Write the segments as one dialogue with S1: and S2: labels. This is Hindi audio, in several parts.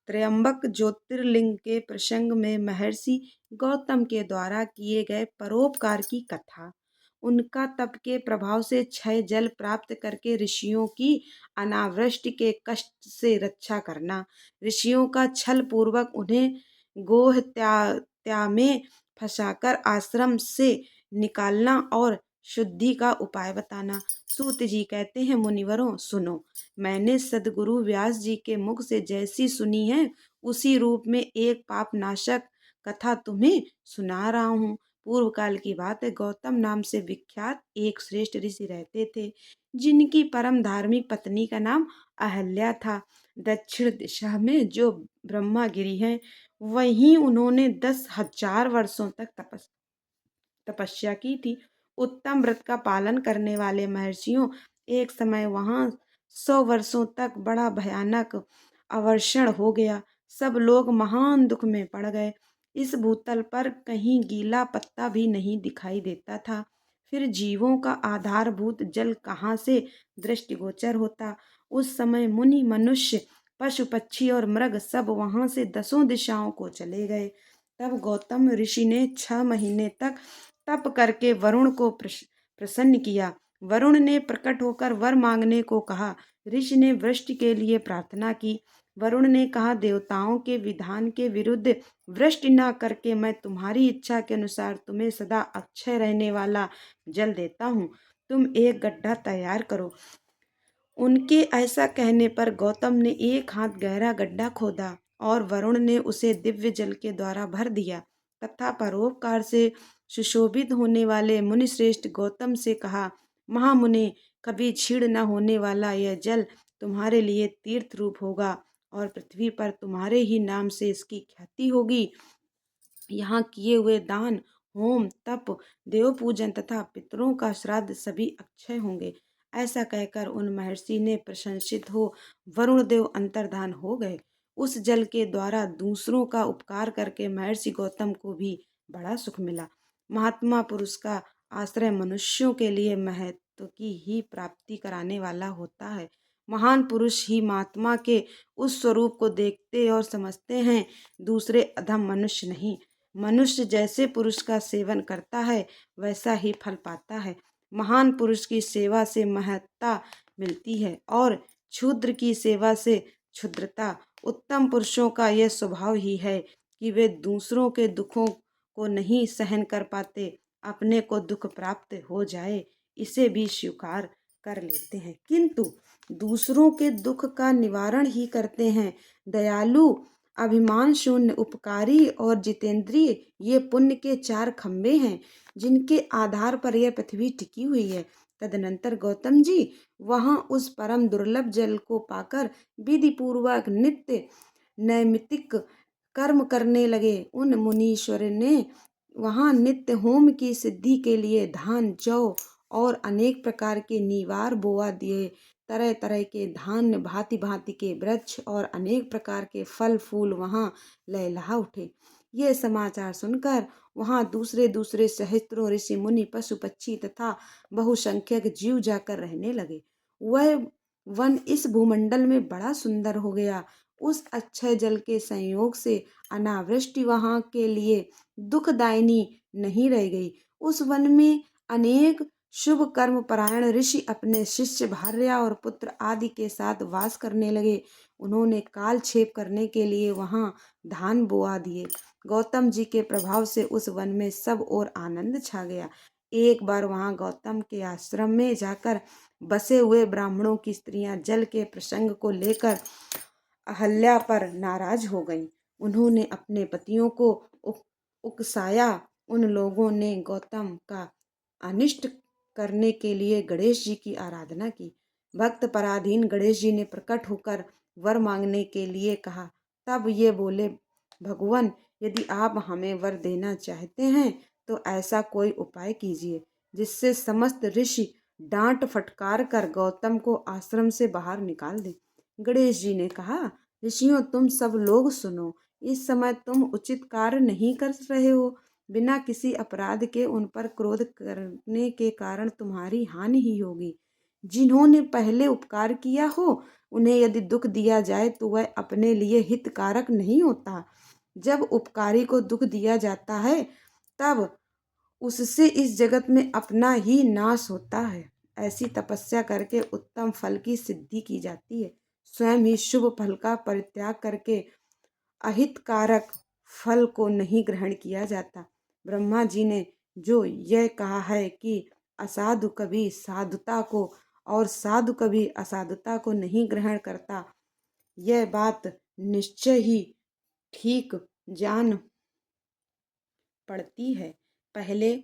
S1: त्र्यंबक ज्योतिर्लिंग के प्रसंग में महर्षि गौतम के द्वारा किए गए परोपकार की कथा। उनका तप के प्रभाव से क्षय जल प्राप्त करके ऋषियों की अनावृष्टि के कष्ट से रक्षा करना, ऋषियों का छल पूर्वक उन्हें गोहत्या में फंसाकर आश्रम से निकालना और शुद्धि का उपाय बताना। सूत जी कहते हैं, मुनिवरों सुनो, मैंने सदगुरु व्यास जी के मुख से जैसी सुनी है उसी रूप में एक पाप नाशक कथा तुम्हें सुना रहा हूँ। पूर्व काल की बात है। गौतम नाम से विख्यात एक श्रेष्ठ ऋषि रहते थे, जिनकी परम धार्मिक पत्नी का नाम अहल्या था। दक्षिण दिशा में जो ब्रह्मागिरी है, वहीं उन्होंने 10,000 वर्षों तक तपस्या की थी। उत्तम व्रत का पालन करने वाले महर्षियों, एक समय वहां 100 वर्षों तक बड़ा भयानक अवर्षण हो गया। सब लोग महान दुख में पड़ गए। इस भूतल पर कहीं गीला पत्ता भी नहीं दिखाई देता था। फिर जीवों का आधारभूत जल कहाँ से दृष्टिगोचर होता। उस समय मुनि मनुष्य पशु पक्षी और मृग सब वहां से 10 दिशाओं को चले गए। तब गौतम ऋषि ने 6 महीने तक तप करके वरुण को प्रसन्न किया। वरुण ने प्रकट होकर वर मांगने को कहा। ऋषि ने वृष्टि के लिए प्रार्थना की। वरुण ने कहा, देवताओं के विधान के विरुद्ध वृष्टि न करके मैं तुम्हारी इच्छा के अनुसार तुम्हें सदा अक्षय रहने वाला जल देता हूँ। तुम एक गड्ढा तैयार करो। उनके ऐसा कहने पर गौतम ने एक हाथ गहरा गड्ढा खोदा और वरुण ने उसे दिव्य जल के द्वारा भर दिया तथा परोपकार से सुशोभित होने वाले मुनिश्रेष्ठ गौतम से कहा, महामुनि, कभी क्षीण न होने वाला यह जल तुम्हारे लिए तीर्थ रूप होगा और पृथ्वी पर तुम्हारे ही नाम से इसकी ख्याति होगी। यहाँ किए हुए दान, होम, तप, देव पूजन तथा पितरों का श्राद्ध सभी अक्षय होंगे। ऐसा कहकर उन महर्षि ने प्रशंसित हो वरुण देव अंतर्धान हो गए। उस जल के द्वारा दूसरों का उपकार करके महर्षि गौतम को भी बड़ा सुख मिला। महात्मा पुरुष का आश्रय मनुष्यों के लिए महत्व की ही प्राप्ति कराने वाला होता है। महान पुरुष ही महात्मा के उस स्वरूप को देखते और समझते हैं, दूसरे अधम मनुष्य नहीं। मनुष्य जैसे पुरुष का सेवन करता है वैसा ही फल पाता है। महान पुरुष की सेवा से महत्ता मिलती है और क्षुद्र की सेवा से क्षुद्रता। उत्तम पुरुषों का यह स्वभाव ही है कि वे दूसरों के दुखों को नहीं सहन कर पाते, अपने को दुख प्राप्त हो जाए इसे भी स्वीकार कर लेते हैं, किंतु दूसरों के दुख का निवारण ही करते हैं। दयालु, अभिमान शून्य, उपकारी और जितेंद्रिय ये पुण्य के 4 खंभे हैं, जिनके आधार पर यह पृथ्वी टिकी हुई है। तदनंतर गौतम जी वहां उस परम दुर्लभ जल को पाकर विधि पूर्वक नित्य नैमित्तिक कर्म करने लगे। उन मुनीश्वर ने वहां नित्य होम की सिद्धि के लिए धान, जौ और अनेक प्रकार के निवार बोआ दिए। तरह तरह के धान्य, भांति भांति के वृक्ष और अनेक प्रकार के फल फूल वहां लहलहा उठे। ये समाचार सुनकर वहां दूसरे दूसरे सहस्त्रों ऋषि मुनि, पशु पक्षी तथा बहुसंख्यक जीव जाकर रहने लगे। वह वन इस भूमंडल में बड़ा सुंदर हो गया। उस अक्षय जल के संयोग से अनावृष्टि वहां के लिए दुखदायिनी नहीं रह गई। उस वन में अनेक शुभ कर्म परायण ऋषि अपने शिष्य, भार्या और पुत्र आदि के साथ वास करने लगे। उन्होंने काल क्षेप करने के लिए वहां धान बोआ दिए। गौतम जी के प्रभाव से उस वन में सब और आनंद छा गया। एक बार वहां गौतम के आश्रम में जाकर बसे हुए ब्राह्मणों की स्त्रियां जल के प्रसंग को लेकर अहल्या पर नाराज हो गईं। उन्होंने अपने पतियों को उकसाया। उन लोगों ने गौतम का अनिष्ट करने के लिए गणेश जी की आराधना की। भक्त पराधीन गणेश जी ने प्रकट होकर वर मांगने के लिए कहा। तब ये बोले, भगवान, यदि आप हमें वर देना चाहते हैं तो ऐसा कोई उपाय कीजिए जिससे समस्त ऋषि डांट फटकार कर गौतम को आश्रम से बाहर निकाल दें। गणेश जी ने कहा, ऋषियों, तुम सब लोग सुनो। इस समय तुम उचित कार्य नहीं कर रहे हो। बिना किसी अपराध के उन पर क्रोध करने के कारण तुम्हारी हानि ही होगी। जिन्होंने पहले उपकार किया हो उन्हें यदि दुख दिया जाए तो वह अपने लिए हितकारक नहीं होता। जब उपकारी को दुख दिया जाता है तब उससे इस जगत में अपना ही नाश होता है। ऐसी तपस्या करके उत्तम फल की सिद्धि की जाती है। स्वयं ही शुभ फल का परित्याग करके अहितकारक फल को नहीं ग्रहण किया जाता। ब्रह्मा जी ने जो यह कहा है कि असाधु कभी साधुता को और साधु कभी असाधुता को नहीं ग्रहण करता, यह बात निश्चय ही ठीक जान पड़ती है। पहले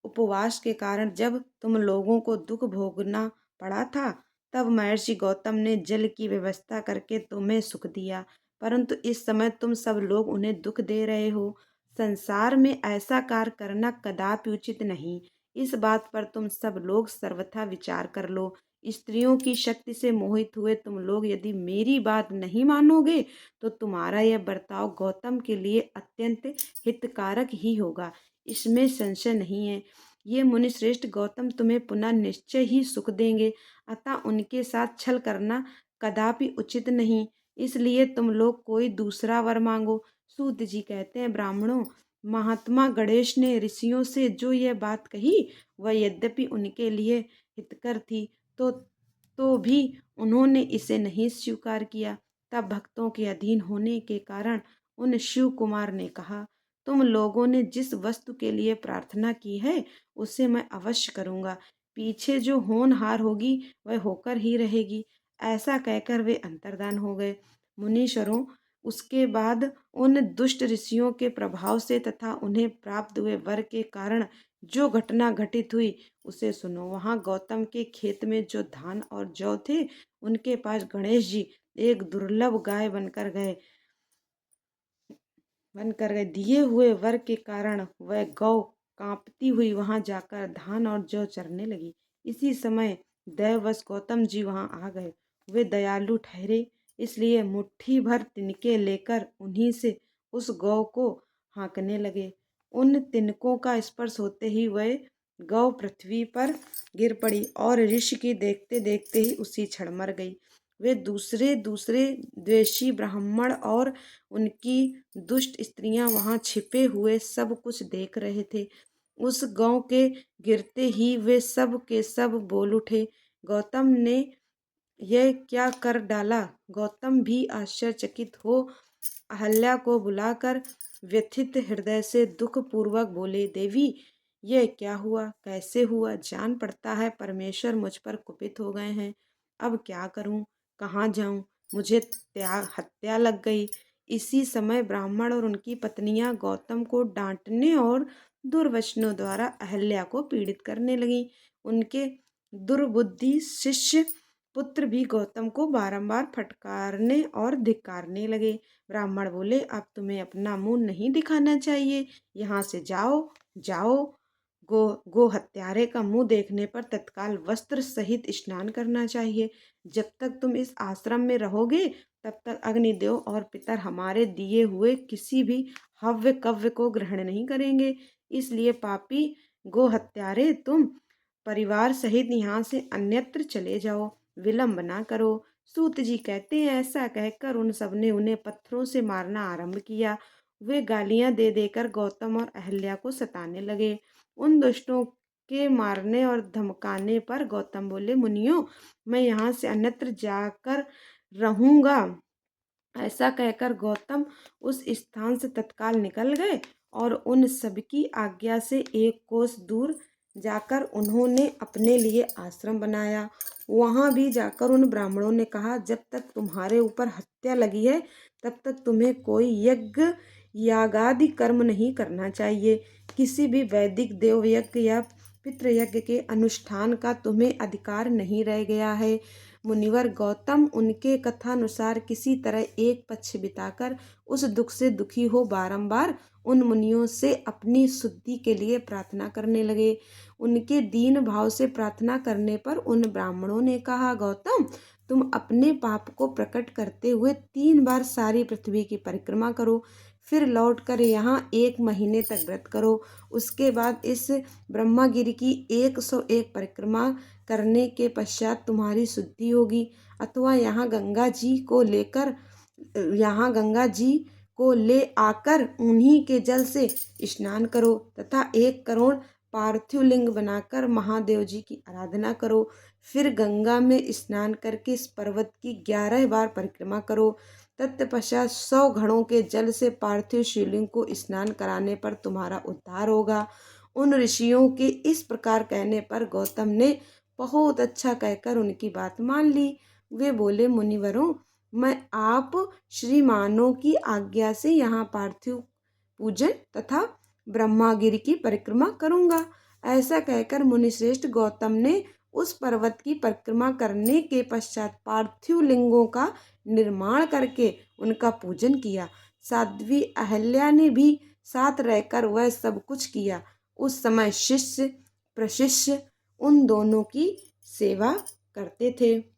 S1: उपवास के कारण जब तुम लोगों को दुख भोगना पड़ा था, तब महर्षि गौतम ने जल की व्यवस्था करके तुम्हें सुख दिया, परंतु इस समय तुम सब लोग उन्हें दुख दे रहे हो। संसार में ऐसा कार्य करना कदापि उचित नहीं। इस बात पर तुम सब लोग सर्वथा विचार कर लो। स्त्रियों की शक्ति से मोहित हुए तुम लोग यदि मेरी बात नहीं मानोगे तो तुम्हारा यह बर्ताव गौतम के लिए अत्यंत हितकारक ही होगा, इसमें संशय नहीं है। ये मुनिश्रेष्ठ गौतम तुम्हें पुनः निश्चय ही सुख देंगे, अतः उनके साथ छल करना कदापि उचित नहीं। इसलिए तुम लोग कोई दूसरा वर मांगो। सूत जी कहते हैं, ब्राह्मणों, महात्मा गणेश ने ऋषियों से जो यह बात कही वह यद्यपि उनके लिए हितकर थी तो भी उन्होंने इसे नहीं स्वीकार किया। तब भक्तों के अधीन होने के कारण उन शिव कुमार ने कहा, तुम लोगों ने जिस वस्तु के लिए प्रार्थना की है उसे मैं अवश्य करूँगा। पीछे जो होनहार होगी वह होकर ही रहेगी। ऐसा कहकर वे अंतर्धान हो गए। मुनीश्वरों, उसके बाद उन दुष्ट ऋषियों के प्रभाव से तथा उन्हें प्राप्त हुए वर के कारण जो घटना घटित हुई उसे सुनो। वहाँ गौतम के खेत में जो धान और जौ थे उनके पास गणेश जी एक दुर्लभ गाय बनकर गए। दिए हुए वर के कारण वह गौ कांपती हुई वहां जाकर धान और जौ चरने लगी। इसी समय दैववश गौतम जी वहां आ गए। वे दयालु ठहरे, इसलिए मुट्ठी भर तिनके लेकर उन्हीं से उस गौ को हाँकने लगे। उन तिनकों का स्पर्श होते ही वह गौ पृथ्वी पर गिर पड़ी और ऋषि की देखते देखते ही उसी क्षण मर गई। वे दूसरे दूसरे द्वेषी ब्राह्मण और उनकी दुष्ट स्त्रियां वहां छिपे हुए सब कुछ देख रहे थे। उस गौ के गिरते ही वे सब के सब बोल उठे, गौतम ने यह क्या कर डाला। गौतम भी आश्चर्यचकित हो अहल्या को बुलाकर व्यथित हृदय से दुख पूर्वक बोले, देवी, यह क्या हुआ, कैसे हुआ। जान पड़ता है परमेश्वर मुझ पर कुपित हो गए हैं। अब क्या करूं, कहाँ जाऊं, मुझे हत्या लग गई। इसी समय ब्राह्मण और उनकी पत्नियां गौतम को डांटने और दुर्वचनों द्वारा अहल्या को पीड़ित करने लगी। उनके दुर्बुद्धि शिष्य पुत्र भी गौतम को बारंबार फटकारने और धिक्कारने लगे। ब्राह्मण बोले, अब तुम्हें अपना मुंह नहीं दिखाना चाहिए, यहाँ से जाओ जाओ। गो हत्यारे का मुंह देखने पर तत्काल वस्त्र सहित स्नान करना चाहिए। जब तक तुम इस आश्रम में रहोगे तब तक अग्निदेव और पितर हमारे दिए हुए किसी भी हव्य कव्य को ग्रहण नहीं करेंगे। इसलिए पापी गो हत्यारे, तुम परिवार सहित यहाँ से अन्यत्र चले जाओ, विलंब ना करो। सूत जी कहते हैं, ऐसा कहकर उन सब ने उन्हें पत्थरों से मारना आरंभ किया। वे गालियां दे देकर गौतम और अहल्या को सताने लगे। उन दुष्टों के मारने और धमकाने पर गौतम बोले, मुनियों, मैं यहाँ से अन्यत्र जाकर रहूंगा। ऐसा कहकर गौतम उस स्थान से तत्काल निकल गए और उन सबकी आज्ञा से एक कोस दूर जाकर उन्होंने अपने लिए आश्रम बनाया। वहां भी जाकर उन ब्राह्मणों ने कहा, जब तक तुम्हारे ऊपर हत्या लगी है तब तक तुम्हें कोई यज्ञ यागादि कर्म नहीं करना चाहिए। किसी भी वैदिक देव यज्ञ या पितृयज्ञ के अनुष्ठान का तुम्हें अधिकार नहीं रह गया है। मुनिवर गौतम उनके कथानुसार किसी तरह एक पक्ष बिताकर उस दुख से दुखी हो बारंबार उन मुनियों से अपनी शुद्धि के लिए प्रार्थना करने लगे। उनके दीन भाव से प्रार्थना करने पर उन ब्राह्मणों ने कहा, गौतम, तुम अपने पाप को प्रकट करते हुए 3 बार सारी पृथ्वी की परिक्रमा करो, फिर लौटकर यहाँ 1 महीने तक व्रत करो। उसके बाद इस ब्रह्मागिरि की 101 परिक्रमा करने के पश्चात तुम्हारी शुद्धि होगी। अथवा यहाँ गंगा जी को ले आकर उन्हीं के जल से स्नान करो तथा 1 करोड़ पार्थिव लिंग बनाकर महादेव जी की आराधना करो। फिर गंगा में स्नान करके इस पर्वत की 11 बार परिक्रमा करो। तत्पश्चात 100 घड़ों के जल से पार्थिव शिवलिंग को स्नान कराने पर तुम्हारा उद्धार होगा। उन ऋषियों के इस प्रकार कहने पर गौतम ने बहुत अच्छा कहकर उनकी बात मान ली। वे बोले, मुनिवरों, मैं आप श्रीमानों की आज्ञा से यहाँ पार्थिव पूजन तथा ब्रह्मागिरि की परिक्रमा करूँगा। ऐसा कहकर मुनिश्रेष्ठ गौतम ने उस पर्वत की परिक्रमा करने के पश्चात पार्थिव लिंगों का निर्माण करके उनका पूजन किया। साध्वी अहल्या ने भी साथ रहकर वह सब कुछ किया। उस समय शिष्य प्रशिष्य उन दोनों की सेवा करते थे।